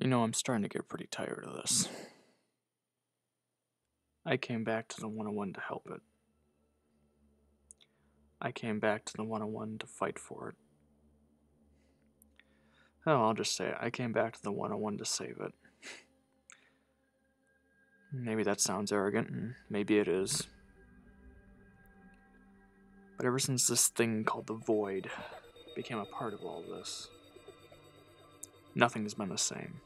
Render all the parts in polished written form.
I'm starting to get pretty tired of this. I came back to the 101 to help it. I came back to the 101 to fight for it. Oh, I'll just say it. I came back to the 101 to save it. Maybe that sounds arrogant, and maybe it is. But ever since this thing called the Void became a part of all this, nothing's been the same.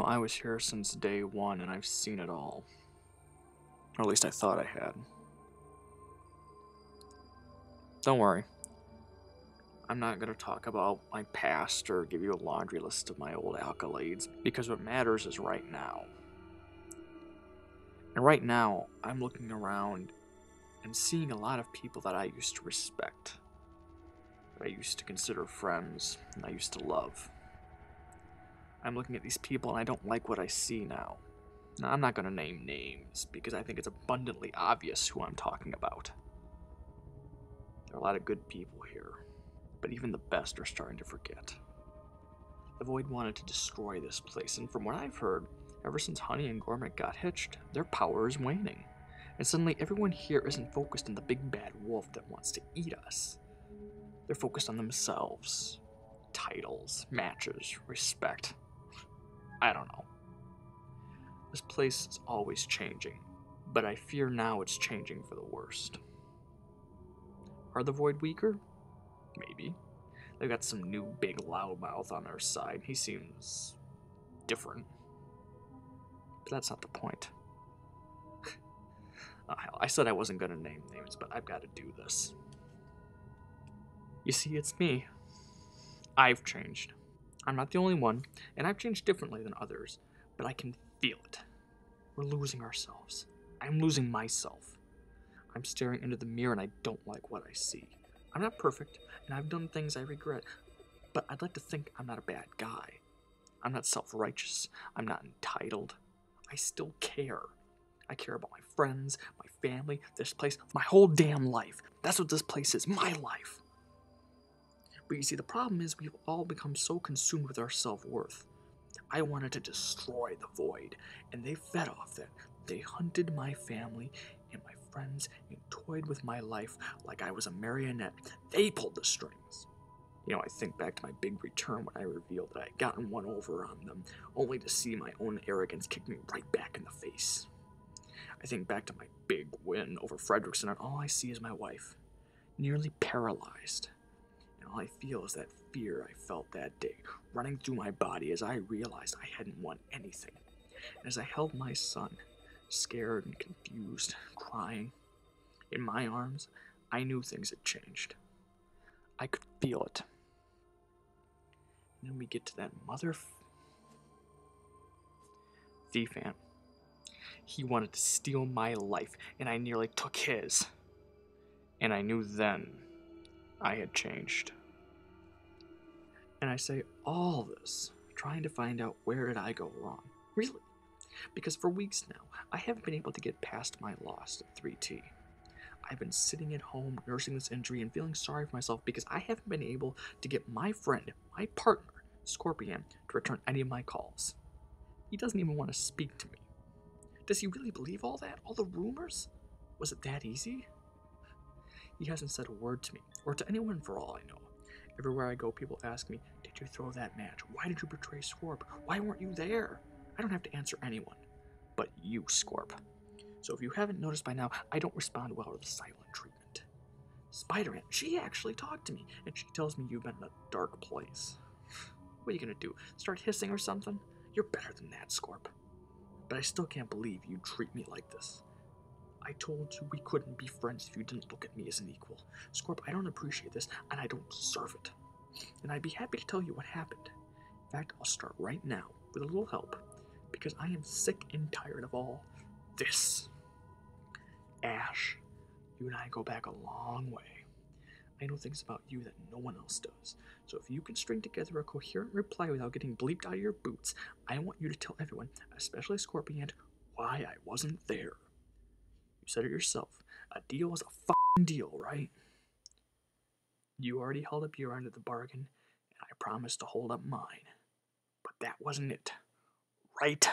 I was here since day one, and I've seen it all. Or at least I thought I had. Don't worry. I'm not going to talk about my past or give you a laundry list of my old accolades, because what matters is right now. And right now, I'm looking around and seeing a lot of people that I used to respect, that I used to consider friends, and I used to love. I'm looking at these people and I don't like what I see now. Now, I'm not going to name names, because I think it's abundantly obvious who I'm talking about. There are a lot of good people here, but even the best are starting to forget. The Void wanted to destroy this place, and from what I've heard, ever since Honey and Gormit got hitched, their power is waning. And suddenly everyone here isn't focused on the big bad wolf that wants to eat us. They're focused on themselves. Titles, matches, respect. I don't know. This place is always changing, but I fear now it's changing for the worst. Are the Void weaker? Maybe. They've got some new big loudmouth on their side. He seems different. But that's not the point. Oh, hell, I said I wasn't going to name names, but I've got to do this. You see, it's me. I've changed. I'm not the only one, and I've changed differently than others, but I can feel it. We're losing ourselves. I'm losing myself. I'm staring into the mirror and I don't like what I see. I'm not perfect, and I've done things I regret, but I'd like to think I'm not a bad guy. I'm not self-righteous. I'm not entitled. I still care. I care about my friends, my family, this place, my whole damn life. That's what this place is, my life. But you see, the problem is we've all become so consumed with our self-worth. I wanted to destroy the Void, and they fed off that. They hunted my family and my friends and toyed with my life like I was a marionette. They pulled the strings. I think back to my big return when I revealed that I had gotten one over on them, only to see my own arrogance kick me right back in the face. I think back to my big win over Fredrickson, and all I see is my wife, nearly paralyzed. And all I feel is that fear I felt that day running through my body as I realized I hadn't won anything. And as I held my son, scared and confused, crying, in my arms, I knew things had changed. I could feel it. And then we get to that Thiefant. He wanted to steal my life, and I nearly took his. And I knew then I had changed. And I say all this, trying to find out where did I go wrong. Really? Because for weeks now, I haven't been able to get past my loss at 3T. I've been sitting at home nursing this injury and feeling sorry for myself because I haven't been able to get my friend, my partner, Scorpion, to return any of my calls. He doesn't even want to speak to me. Does he really believe all that? All the rumors? Was it that easy? He hasn't said a word to me, or to anyone for all I know. Everywhere I go, people ask me, did you throw that match? Why did you betray Scorp? Why weren't you there? I don't have to answer anyone, but you, Scorp. So if you haven't noticed by now, I don't respond well to the silent treatment. Spider-Man, she actually talked to me, and she tells me you've been in a dark place. What are you gonna do, start hissing or something? You're better than that, Scorp. But I still can't believe you treat me like this. I told you we couldn't be friends if you didn't look at me as an equal. Scorp, I don't appreciate this, and I don't deserve it. And I'd be happy to tell you what happened. In fact, I'll start right now with a little help, because I am sick and tired of all this. Ash, you and I go back a long way. I know things about you that no one else does. So if you can string together a coherent reply without getting bleeped out of your boots, I want you to tell everyone, especially Scorpion, why I wasn't there. You said it yourself. A deal was a f***ing deal, right? You already held up your end of the bargain, and I promised to hold up mine. But that wasn't it. Right?